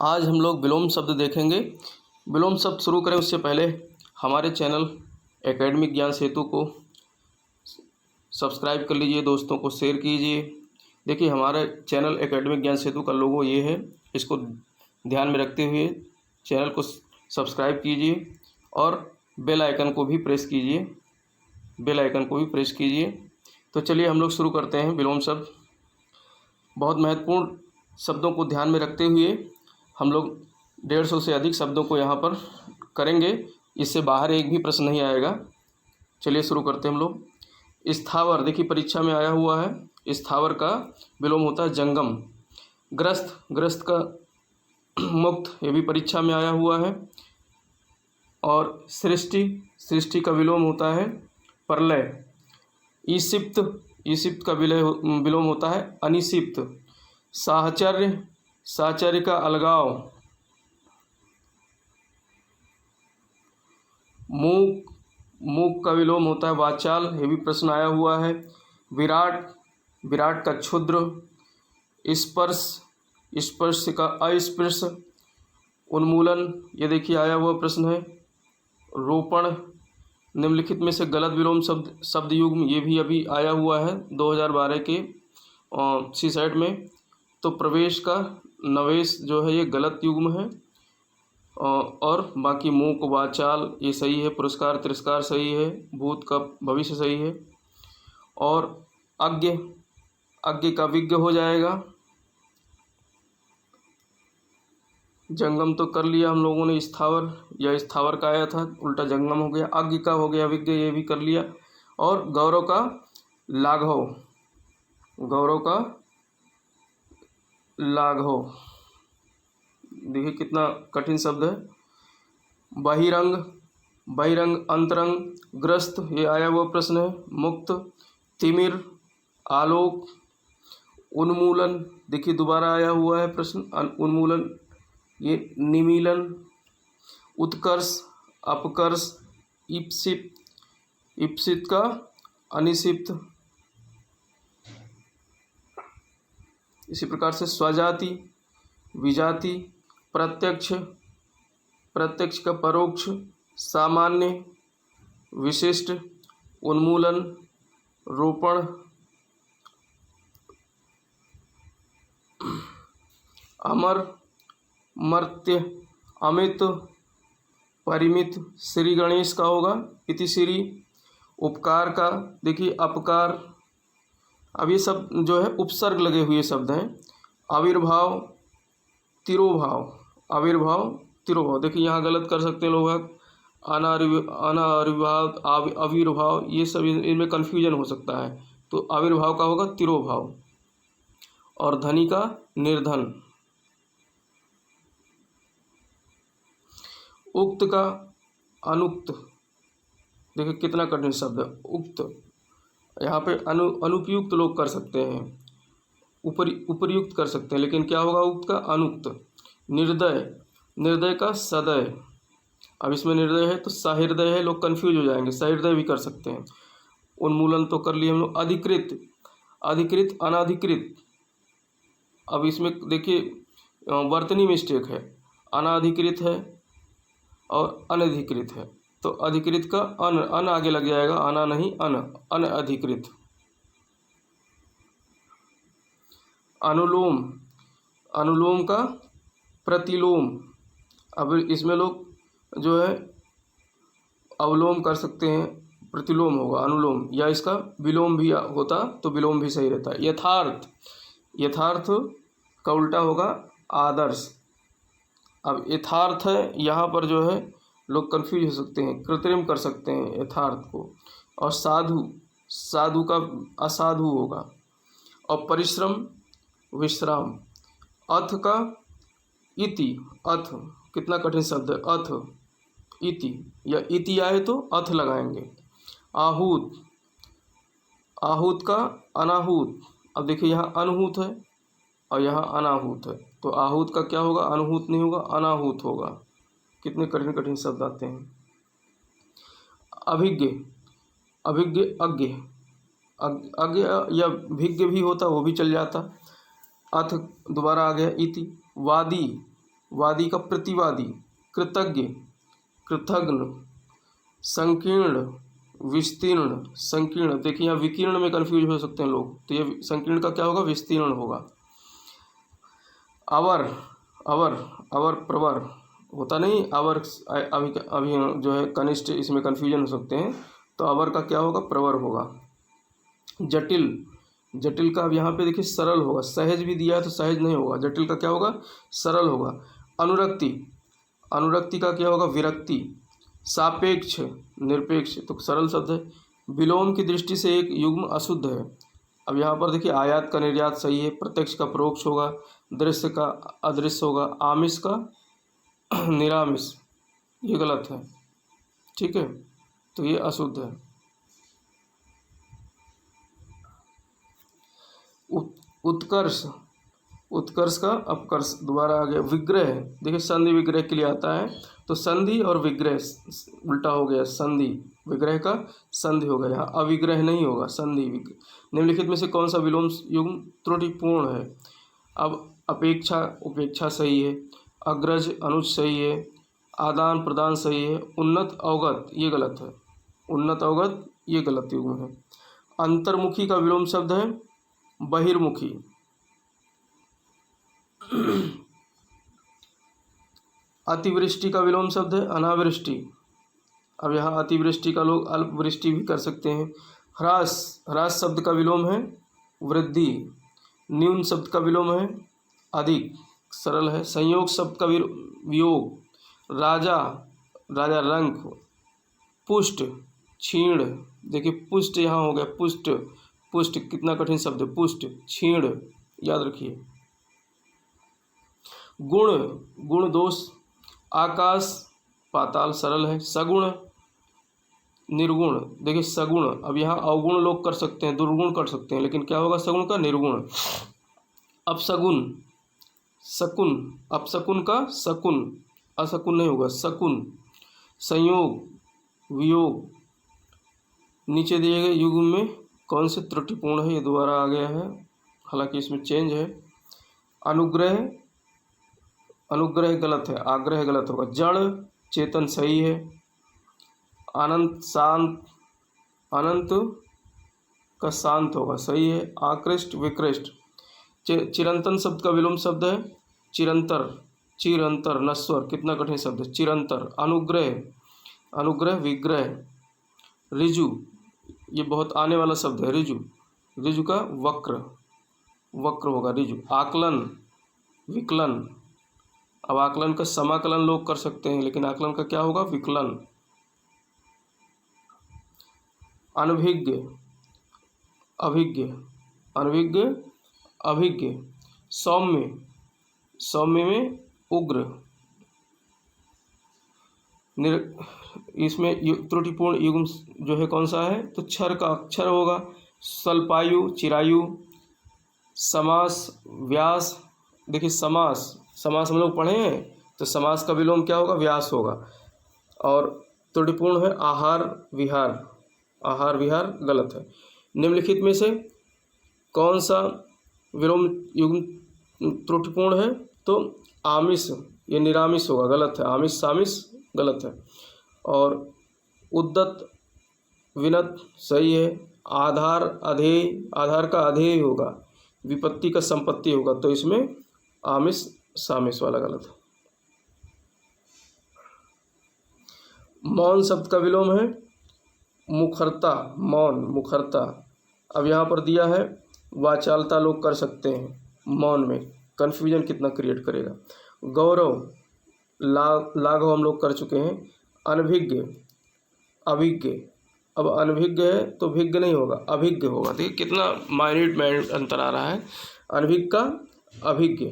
आज हम लोग विलोम शब्द देखेंगे। विलोम शब्द शुरू करें उससे पहले हमारे चैनल एकेडमिक ज्ञान सेतु को सब्सक्राइब कर लीजिए, दोस्तों को शेयर कीजिए। देखिए, हमारे चैनल एकेडमिक ज्ञान सेतु का लोगो ये है, इसको ध्यान में रखते हुए चैनल को सब्सक्राइब कीजिए और बेल आइकन को भी प्रेस कीजिए। तो चलिए हम लोग शुरू करते हैं। विलोम शब्द बहुत महत्वपूर्ण शब्दों को ध्यान में रखते हुए हम लोग 150 से अधिक शब्दों को यहाँ पर करेंगे। इससे बाहर एक भी प्रश्न नहीं आएगा। चलिए शुरू करते हैं हम लोग। स्थावर, देखिए परीक्षा में आया हुआ है। स्थावर का विलोम होता है जंगम। ग्रस्त, ग्रस्त का मुक्त, ये भी परीक्षा में आया हुआ है। और सृष्टि, सृष्टि का विलोम होता है प्रलय। ईसिप्त, ईसिप्त का विलोम होता है अनिसिप्त। साहचर्य, साहचर्य का अलगाव। मूक, मूक का विलोम होता है वाचाल, ये भी प्रश्न आया हुआ है। विराट, विराट का क्षुद्र। स्पर्श, स्पर्श का अस्पृश्य। उन्मूलन, ये देखिए आया हुआ प्रश्न है। रोपण, निम्नलिखित में से गलत विलोम शब्द युग्म, ये भी अभी आया हुआ है 2012 के सीसेट में। तो प्रवेश का नवेश जो है ये गलत युग्म है। और बाकी मूक, वाचाल ये सही है। पुरस्कार, तिरस्कार सही है। भूत का भविष्य सही है। और अज्ञ, अज्ञ का विज्ञ हो जाएगा। जंगम तो कर लिया हम लोगों ने। स्थावर या स्थावर का आया था, उल्टा जंगम हो गया। अज्ञ का हो गया विज्ञ, ये भी कर लिया। और गौरव का लाघव, गौरव का लाघव, देखिए कितना कठिन शब्द है। बहिरंग, बहिरंग अंतरंग। ग्रस्त, ये आया हुआ प्रश्न है। मुक्त, तिमिर, आलोक। उन्मूलन, देखिए दोबारा आया हुआ है प्रश्न। उन्मूलन, ये निमीलन। उत्कर्ष, अपकर्ष। ईप्सित, ईप्सित का अनिसिप्त। इसी प्रकार से स्वजाति, विजाति। प्रत्यक्ष, प्रत्यक्ष का परोक्ष। सामान्य, विशिष्ट। उन्मूलन, रोपण। अमर, मर्त्य। अमित, परिमित। श्री गणेश का होगा इतिश्री। उपकार का, देखिए अपकार। अब ये सब जो है उपसर्ग लगे हुए शब्द हैं। आविर्भाव, तिरोभाव। आविर्भाव, तिरोभाव, देखिए यहाँ गलत कर सकते हैं लोग। अनाविर्भाव, आविर्भाव, ये सब इनमें कन्फ्यूजन हो सकता है। तो आविर्भाव का होगा तिरोभाव। और धनी का निर्धन। उक्त का अनुक्त, देखिए कितना कठिन शब्द है। उक्त, यहाँ पे अनुपयुक्त लोग कर सकते हैं, उपरयुक्त कर सकते हैं, लेकिन क्या होगा उक्त का अनुक्त। निर्दय, निर्दय का सदय। अब इसमें निर्दय है तो सहृदय है, लोग कंफ्यूज हो जाएंगे। सहृदय भी कर सकते हैं। उन्मूलन तो कर लिए हम लोग। अधिकृत, अधिकृत, अनाधिकृत। अब इसमें देखिए वर्तनी मिस्टेक है। अनाधिकृत है और अनधिकृत है, तो अधिकृत का अन आगे लग जाएगा, आना नहीं, अनधिकृत। अनुलोम, अनुलोम का प्रतिलोम। अब इसमें लोग जो है अवलोम कर सकते हैं, प्रतिलोम होगा अनुलोम। या इसका विलोम भी होता तो विलोम भी सही रहता है। यथार्थ, यथार्थ का उल्टा होगा आदर्श। अब यथार्थ है, यहाँ पर जो है लोग कंफ्यूज हो सकते हैं, कृत्रिम कर सकते हैं यथार्थ को। और साधु, साधु का असाधु होगा। और परिश्रम, विश्राम। अथ का इति, अथ कितना कठिन शब्द है। अथ, इति, या इति आए तो अथ लगाएंगे। आहूत, आहूत का अनाहूत। अब देखिए यहाँ अनहूत है और यहाँ अनाहूत है, तो आहूत का क्या होगा, अनहूत नहीं होगा, अनाहूत होगा। कितने कठिन कठिन शब्द आते हैं। अभिज्ञ, अभिज्ञ, अज्ञ, अज्ञ या भिज्ञ भी होता, वो भी चल जाता। अथ दोबारा आ गया। इति, वादी, वादी का प्रतिवादी, कृतज्ञ, कृतघ्न, संकीर्ण, विस्तीर्ण, संकीर्ण। देखिए यहाँ विकीर्ण में कंफ्यूज हो सकते हैं लोग, तो ये संकीर्ण का क्या होगा, विस्तीर्ण होगा। अवर, अवर, अवर प्रवर होता नहीं, अवर अभी अभी जो है कनिष्ठ, इसमें कन्फ्यूजन हो सकते हैं, तो अवर का क्या होगा, प्रवर होगा। जटिल, जटिल का अब यहाँ पे देखिए सरल होगा, सहज भी दिया है तो सहज नहीं होगा, जटिल का क्या होगा, सरल होगा। अनुरक्ति, अनुरक्ति का क्या होगा, विरक्ति। सापेक्ष, निरपेक्ष, तो सरल शब्द है। विलोम की दृष्टि से एक युग्म अशुद्ध है। अब यहाँ पर देखिए आयात का निर्यात सही है, प्रत्यक्ष का परोक्ष होगा, दृश्य का अदृश्य होगा, आमिष का निरामिष, ये गलत है, ठीक है, तो ये अशुद्ध है। उत्कर्ष, उत्कर्ष का अपकर्ष, दोबारा आ गया। विग्रह, देखिए संधि विग्रह के लिए आता है, तो संधि और विग्रह उल्टा हो गया, संधि विग्रह का संधि हो गया, यहाँ अविग्रह नहीं होगा, संधि विग्रह। निम्नलिखित में से कौन सा विलोम युग्म त्रुटिपूर्ण है। अब अपेक्षा उपेक्षा सही है, अग्रज अनुज सही है, आदान प्रदान सही है, उन्नत अवगत ये गलत है, उन्नत अवगत ये गलत युग्म है। अंतर्मुखी का विलोम शब्द है बहिर्मुखी। अतिवृष्टि का विलोम शब्द है अनावृष्टि। अब यहाँ अतिवृष्टि का लोग अल्पवृष्टि भी कर सकते हैं। ह्रास, ह्रास शब्द का विलोम है वृद्धि। न्यून शब्द का विलोम है अधिक, सरल है। संयोग शब्द का वियोग। राजा, राजा रंक। पुष्ट, क्षीण, देखिए पुष्ट यहाँ हो गया, पुष्ट, पुष्ट कितना कठिन शब्द है, पुष्ट, क्षीण, याद रखिए। गुण, गुण दोष। आकाश, पाताल, सरल है। सगुण, निर्गुण, देखिए सगुण, अब यहाँ अवगुण लोग कर सकते हैं, दुर्गुण कर सकते हैं, लेकिन क्या होगा सगुण का, निर्गुण। अपशगुन, शकुन, अपशकुन का शकुन, अशकुन नहीं होगा, शकुन। संयोग, वियोग। नीचे दिए गए युग्म में कौन से त्रुटिपूर्ण है, ये दोबारा आ गया है, हालांकि इसमें चेंज है। अनुग्रह, अनुग्रह गलत है, आग्रह गलत होगा। जड़ चेतन सही है। अनंत शांत, अनंत का शांत होगा, सही है। आकृष्ट विकृष्ट। चिरंतन शब्द का विलोम शब्द है चिरंतर, चिरंतर, नश्वर, कितना कठिन शब्द है, चिरंतर। अनुग्रह, अनुग्रह विग्रह। ऋजु, ये बहुत आने वाला शब्द है, ऋजु, ऋजु का वक्र, वक्र होगा ऋजु। आकलन, विकलन, अब आकलन का समाकलन लोग कर सकते हैं, लेकिन आकलन का क्या होगा, विकलन। अनभिज्ञ, अभिज्ञ, अनभिज्ञ, अभिज्ञ। सौम्य, सौम्य में उग्र। इसमें त्रुटिपूर्ण युग्म जो है कौन सा है, तो क्षर का अक्षर होगा। स्वल्पायु, चिरायु। समास, व्यास, देखिए समास, समास हम लोग पढ़े हैं, तो समास का विलोम क्या होगा, व्यास होगा। और त्रुटिपूर्ण है आहार विहार, आहार विहार गलत है। निम्नलिखित में से कौन सा विलोम युग्म त्रुटिपूर्ण है, तो आमिष, ये निरामिष होगा, गलत है। आमिष सामिष गलत है। और उद्दत विनत सही है। आधार अधेय, आधार का अधेय होगा। विपत्ति का संपत्ति होगा, तो इसमें आमिष सामिष वाला गलत है। मौन शब्द का विलोम है मुखरता, मौन, मुखरता। अब यहाँ पर दिया है वाचालता लोग कर सकते हैं मौन में, कन्फ्यूजन कितना क्रिएट करेगा। गौरव, लाघव हम लोग कर चुके हैं। अनभिज्ञ, अभिज्ञ, अब अनभिज्ञ है तो भिज्ञ नहीं होगा, अभिज्ञ होगा। देखिए कितना माइन्यूट अंतर आ रहा है, अनभिज्ञ का अभिज्ञ।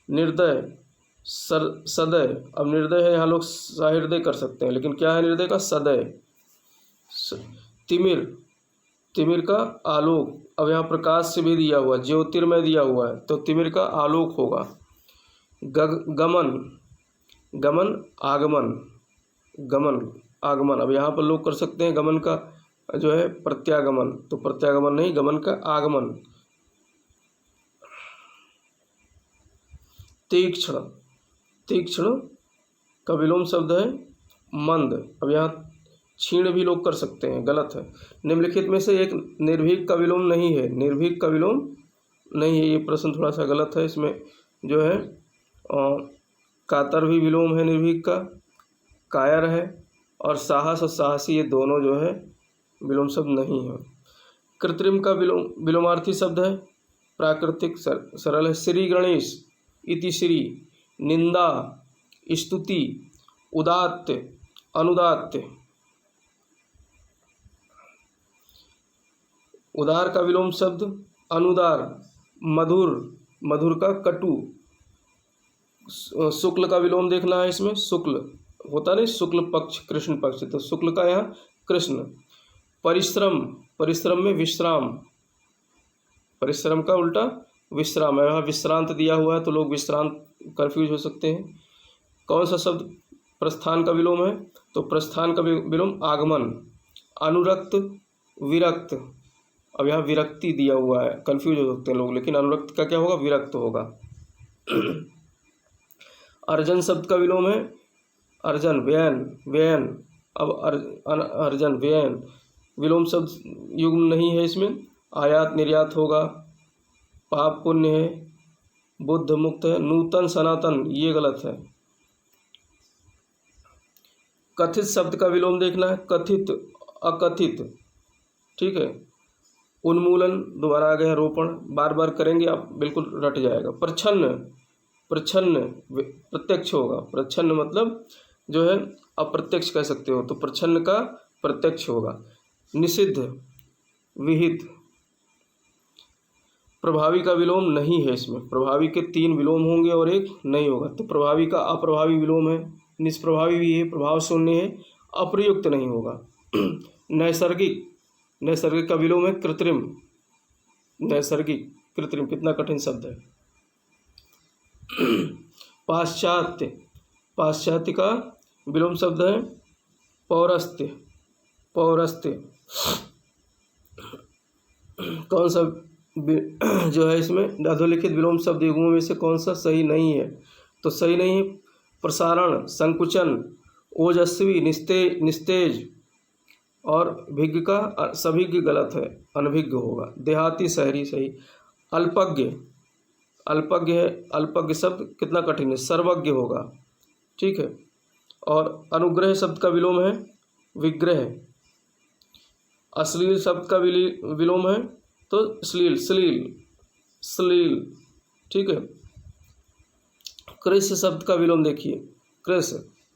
निर्दय, सदय, अब निर्दय है यहाँ लोग सहृदय कर सकते हैं, लेकिन क्या है निर्दय का, सदय। तिमिर, तिमिर का आलोक, अब यहाँ प्रकाश से भी दिया हुआ, ज्योतिर्मय दिया हुआ है, तो तिमिर का आलोक होगा। गमन, गमन आगमन, गमन आगमन, अब यहाँ पर लोग कर सकते हैं गमन का जो है प्रत्यागमन, तो प्रत्यागमन नहीं, गमन का आगमन। तीक्ष्ण, तीक्ष्ण का विलोम शब्द है मंद। अब यहाँ क्षीण भी लोग कर सकते हैं, गलत है। निम्नलिखित में से एक निर्भीक का विलोम नहीं है। निर्भीक का विलोम नहीं है, ये प्रश्न थोड़ा सा गलत है। इसमें जो है कातर भी विलोम है निर्भीक का, कायर है, और साहस और साहसी ये दोनों जो है विलोम शब्द नहीं है। कृत्रिम का विलोमार्थी शब्द है प्राकृतिक, सरल है। श्री गणेश, इति श्री, निंदा, स्तुति, उदात्त, अनुदात्त। उदार का विलोम शब्द अनुदार, मधुर, मधुर का कटु। शुक्ल का विलोम देखना है इसमें, शुक्ल होता नहीं, शुक्ल पक्ष कृष्ण पक्ष, तो शुक्ल का यहाँ कृष्ण। परिश्रम, परिश्रम में विश्राम, परिश्रम का उल्टा विश्राम है। यहाँ विश्रांत दिया हुआ है तो लोग विश्रांत कन्फ्यूज हो सकते हैं। कौन सा शब्द प्रस्थान का विलोम है? तो प्रस्थान का विलोम आगमन। अनुरक्त, विरक्त। अब यहाँ विरक्ति दिया हुआ है, कन्फ्यूज हो सकते हैं लोग, लेकिन अनुरक्त का क्या होगा? विरक्त होगा। अर्जन शब्द का विलोम है अर्जन, व्ययन, व्ययन। अब अर्जन, व्ययन विलोम शब्द युग्म नहीं है इसमें। आयात निर्यात होगा। पाप पुण्य है, बुद्ध मुक्त है। नूतन सनातन ये गलत है। कथित शब्द का विलोम देखना है, कथित, अकथित, ठीक है। उन्मूलन दोबारा आ गया, रोपण, बार बार करेंगे आप बिल्कुल रट जाएगा। प्रच्छन्न, प्रच्छन्न प्रत्यक्ष होगा। प्रच्छन्न मतलब जो है अप्रत्यक्ष कह सकते हो, तो प्रच्छन्न का प्रत्यक्ष होगा। निषिद्ध, विहित। प्रभावी का विलोम नहीं है इसमें। प्रभावी के 3 विलोम होंगे और एक नहीं होगा, तो प्रभावी का अप्रभावी विलोम है। निष्प्रभावी भी है, प्रभाव शून्य है, अप्रयुक्त नहीं होगा। नैसर्गिक, नैसर्गिक का विलोम है कृत्रिम। नैसर्गिक, कृत्रिम, कितना कठिन शब्द है। पाश्चात्य, पाश्चात्य का विलोम शब्द है पौरस्त्य, पौरस्त्य। कौन सा जो है इसमें अधोलिखित विलोम शब्द युग्मों में से कौन सा सही नहीं है? तो सही नहीं है प्रसारण, संकुचन, ओजस्वी, निस्तेज, और भिज्ञ का सभिज्ञ गलत है, अनभिज्ञ होगा। देहाती, शहरी सही। अल्पज्ञ, अल्पज्ञ है, अल्पज्ञ शब्द कितना कठिन है, सर्वज्ञ होगा, ठीक है। और अनुग्रह शब्द का विलोम है विग्रह। अश्लील शब्द का विलोम है तो श्लील, श्लील, श्लील, ठीक है। कृश शब्द का विलोम देखिए, कृश,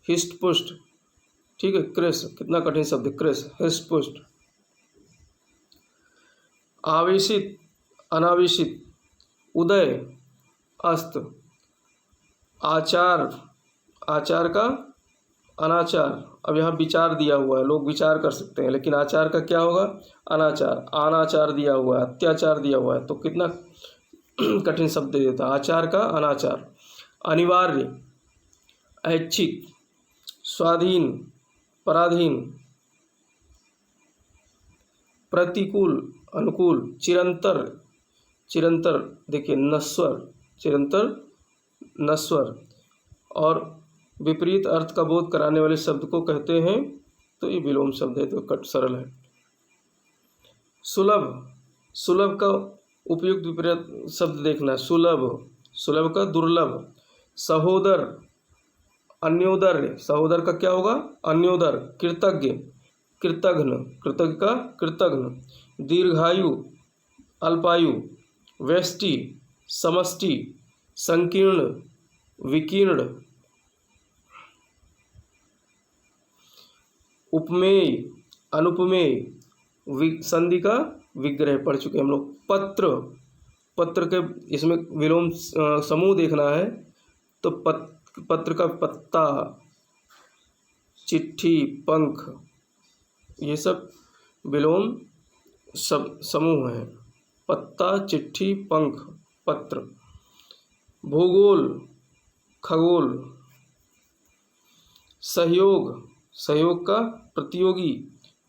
हिष्ट पुष्ट, ठीक है। कृश कितना कठिन शब्द है, कृश, हिष्ट पुष्ट। आवेशित, अनावेशित। उदय, अस्त। आचार, आचार का अनाचार। अब यहाँ विचार दिया हुआ है, लोग विचार कर सकते हैं, लेकिन आचार का क्या होगा? अनाचार। अनाचार दिया हुआ है, अत्याचार दिया हुआ है, तो कितना कठिन शब्द दे देता है, आचार का अनाचार। अनिवार्य, ऐच्छिक, स्वाधीन, पराधीन। प्रतिकूल, अनुकूल। चिरंतर, चिरंतर देखिए नश्वर, चिरंतर नश्वर। और विपरीत अर्थ का बोध कराने वाले शब्द को कहते हैं, तो ये विलोम शब्द है, तो कट सरल है। सुलभ, सुलभ का उपयुक्त विपरीत शब्द देखना है, सुलभ, सुलभ का दुर्लभ। सहोदर, अन्योदर्य, सहोदर का क्या होगा? अन्योदर। कृतज्ञ, कृतघ्न, कृतज्ञ का कृतघ्न। दीर्घायु, अल्पायु। व्यष्टि, समष्टि, संकीर्ण, विकीर्ण। उपमेय, अनुपमेय। संधि का विग्रह पढ़ चुके हम लोग। पत्र, पत्र के इसमें विलोम समूह देखना है, तो पत्र का पत्ता, चिट्ठी, पंख, ये सब विलोम सब समूह हैं। पत्ता, चिट्ठी, पंख, पत्र। भूगोल, खगोल। सहयोग, सहयोग का प्रतियोगी।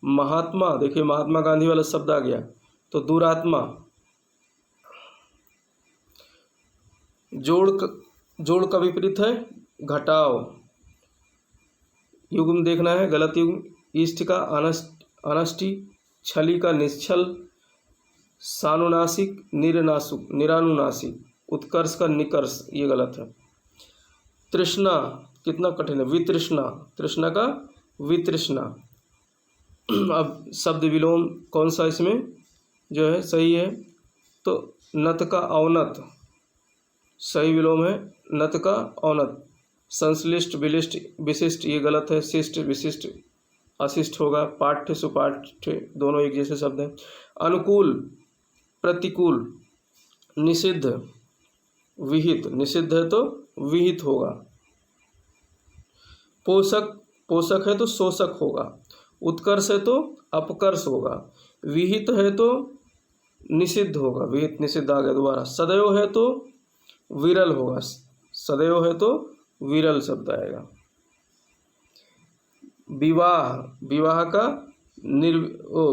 महात्मा, देखिए महात्मा गांधी वाला शब्द आ गया, तो दुरात्मा। जोड़ का विपरीत है घटाव युग्म देखना है, गलत युग्म। इष्ट का अनष्टी, छली का निश्छल, सानुनासिक निरनासुक निरानुनासिक, उत्कर्ष का निकर्ष, ये गलत है। तृष्णा कितना कठिन है, वितृष्णा, तृष्णा का वितृष्णा। अब शब्द विलोम कौन सा इसमें जो है सही है, तो नत का अवनत सही विलोम है, नत का अवनत। संश्लिष्ट विलिष्ट विशिष्ट ये गलत है, शिष्ट विशिष्ट अशिष्ट होगा। पाठ्य सुपाठ्य दोनों एक जैसे शब्द हैं। अनुकूल प्रतिकूल, निषिद्ध विहित, निषिद्ध है तो विहित होगा। पोषक पोषक है तो शोषक होगा। उत्कर्ष है तो अपकर्ष होगा। विहित है तो निषिद्ध होगा, विहित निषिद्ध आ गया दोबारा। सदैव है तो विरल होगा, सदैव है तो विरल शब्द आएगा। विवाह, विवाह का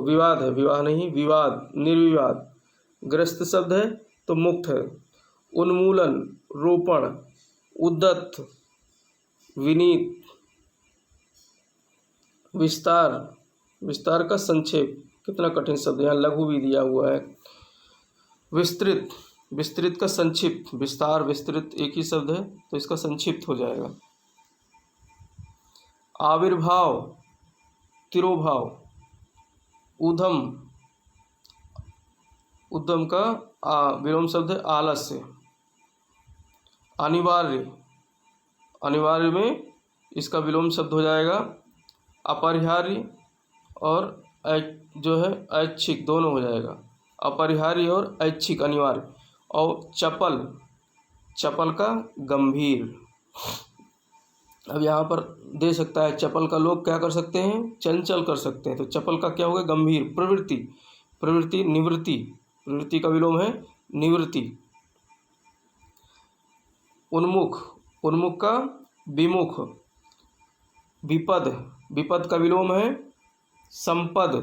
विवाद है, विवाह नहीं विवाद, निर्विवाद। ग्रस्त शब्द है तो मुक्त है। उन्मूलन, रोपण, उद्दत, विनीत। विस्तार, विस्तार का संक्षेप, कितना कठिन शब्द, यहाँ लघु भी दिया हुआ है। विस्तृत, विस्तृत का संक्षिप्त, विस्तार विस्तृत एक ही शब्द है तो इसका संक्षिप्त हो जाएगा। आविर्भाव, तिरोभाव। उधम, उद्यम का विलोम शब्द है आलस्य। अनिवार्य, अनिवार्य में इसका विलोम शब्द हो जाएगा अपरिहार्य और जो है ऐच्छिक, दोनों हो जाएगा, अपरिहार्य और ऐच्छिक, अनिवार्य। और चपल, चपल का गंभीर। अब यहाँ पर दे सकता है चपल का लोग क्या कर सकते हैं, चंचल कर सकते हैं, तो चपल का क्या होगा, गंभीर। प्रवृत्ति, प्रवृत्ति निवृत्ति, प्रवृत्ति का विलोम है निवृत्ति। उन्मुख, उन्मुख का विमुख। विपद, विपद का विलोम है संपद।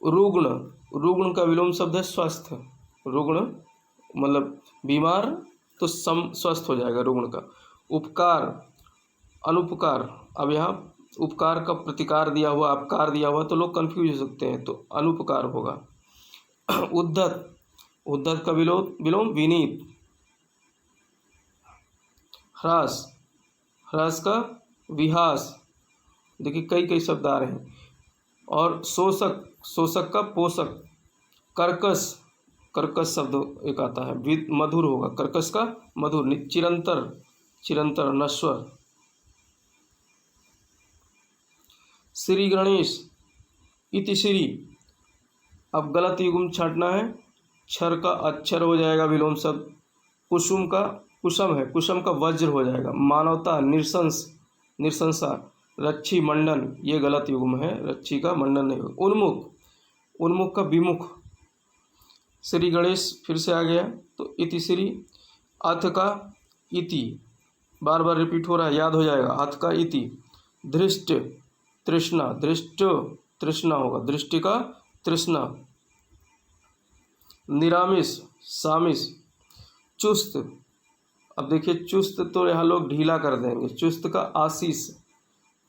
रुग्ण, रुग्ण का विलोम शब्द है स्वस्थ। रुग्ण मतलब बीमार तो स्वस्थ हो जाएगा रुग्ण का। उपकार, अनुपकार। अब यहाँ उपकार का प्रतिकार दिया हुआ, अपकार दिया हुआ तो लोग कंफ्यूज हो सकते हैं, तो अनुपकार होगा। उद्धत, उद्धत का विलोम विनीत। ह्रास, ह्रास का विहास। देखिए कई कई शब्द आ रहे हैं। और शोषक, शोषक का पोषक। कर्कश, कर्कश शब्द एक आता है, मधुर होगा, कर्कश का मधुर। चिरंतर, चिरंतर नश्वर। श्री गणेश, इति श्री। अब गलत युग्म छांटना है, क्षर का अक्षर हो जाएगा विलोम शब्द। कुसुम का कुसम है, कुसम का वज्र हो जाएगा। मानवता, निरशंस, निरशंसा। रक्षी मंडन, ये गलत युग्म है, रक्षी का मंडन नहीं होगा। उन्मुख, उन्मुख का विमुख। श्री गणेश फिर से आ गया तो इति श्री। अथ का इति, बार बार रिपीट हो रहा है, याद हो जाएगा। अथ का इति। धृष्ट, तृष्णा, धृष्ट तृष्णा होगा, दृष्टि का तृष्णा। निरामिष, सामिष। चुस्त, अब देखिए चुस्त तो यहाँ लोग ढीला कर देंगे, चुस्त का आशीष।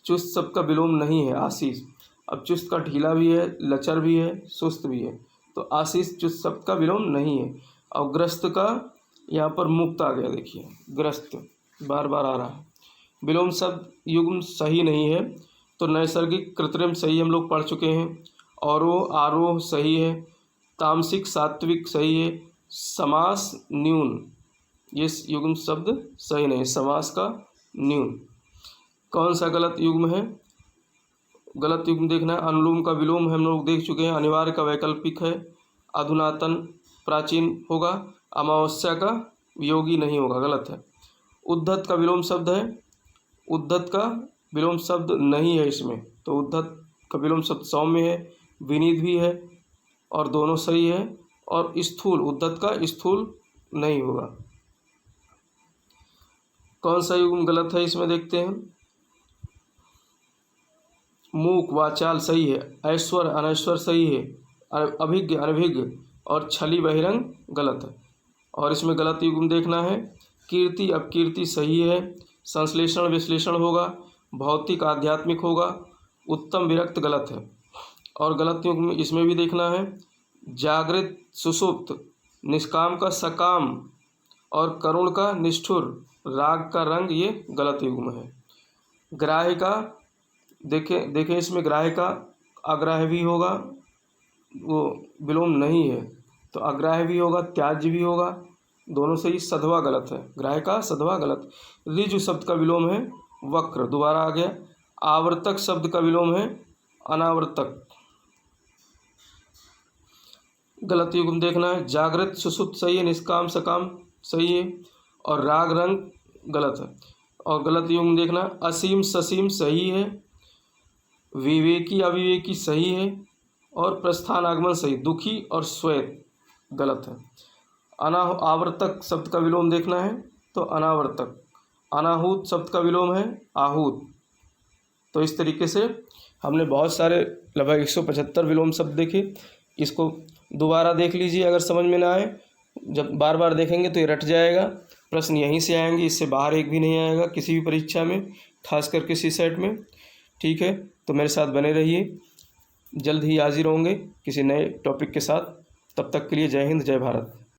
चुस्त सबका विलोम नहीं है, आशीष। अब चुस्त का ढीला भी है, लचर भी है, सुस्त भी है, तो आशीष चुस्त सबका विलोम नहीं है। और ग्रस्त का यहाँ पर मुक्त आ गया, देखिए ग्रस्त बार बार आ रहा है। विलोम शब्द युग्म सही नहीं है, तो नैसर्गिक कृत्रिम सही हम लोग पढ़ चुके हैं। औरोह आरोह सही है। तामसिक सात्विक सही है। समास न्यून, ये युग्म शब्द सही नहीं, समास का न्यून। कौन सा गलत युग्म है, गलत युग्म देखना है। अनुलोम का विलोम हम लोग देख चुके हैं, अनिवार्य का वैकल्पिक है। अधुनातन प्राचीन होगा। अमावस्या का वियोगी नहीं होगा, गलत है। उद्धत का विलोम शब्द है, उद्धत का विलोम शब्द नहीं है इसमें, तो उद्धत का विलोम शब्द सौम्य है, विनीत भी है और दोनों सही है। और स्थूल, उद्धत का स्थूल नहीं होगा। कौन सा युग्म गलत है इसमें देखते हैं। मूक वाचाल सही है। ऐश्वर अनैश्वर सही है। अभिज्ञ अनभिज्ञ और छली बहिरंग गलत है। और इसमें गलत युग्म देखना है। कीर्ति अपकीर्ति सही है। संश्लेषण विश्लेषण होगा, भौतिक आध्यात्मिक होगा, उत्तम विरक्त गलत है। और गलत युग में इसमें भी देखना है, जागृत सुषुप्त, निष्काम का सकाम और करुण का निष्ठुर, राग का रंग, ये गलत युग में है। ग्राह्य का देखें इसमें ग्राह्य का अग्राह्य भी होगा, वो विलोम नहीं है तो अग्राह्य भी होगा, त्याज्य भी होगा, दोनों से ही सधवा गलत है। ग्राह्य का सधवा गलत। ऋजु शब्द का विलोम है वक्र, दोबारा आ गया। आवर्तक शब्द का विलोम है अनावर्तक, गलत युग में देखना है। जागृत सुषुप्त सही है, निष्काम सकाम सही है, और राग रंग गलत है। और गलत युग में देखना, असीम ससीम सही है, विवेकी अविवेकी सही है, और प्रस्थान आगमन सही, दुखी और श्वेत गलत है। आवर्तक शब्द का विलोम देखना है तो अनावर्तक। अनाहूत शब्द का विलोम है आहूत। तो इस तरीके से हमने बहुत सारे लगभग 175 विलोम शब्द देखे। इसको दोबारा देख लीजिए अगर समझ में ना आए, जब बार बार देखेंगे तो ये रट जाएगा। प्रश्न यहीं से आएंगे, इससे बाहर एक भी नहीं आएगा किसी भी परीक्षा में, खास करके सीसेट में। ठीक है, तो मेरे साथ बने रहिए, जल्द ही हाजिर होंगे किसी नए टॉपिक के साथ। तब तक के लिए जय हिंद, जय भारत।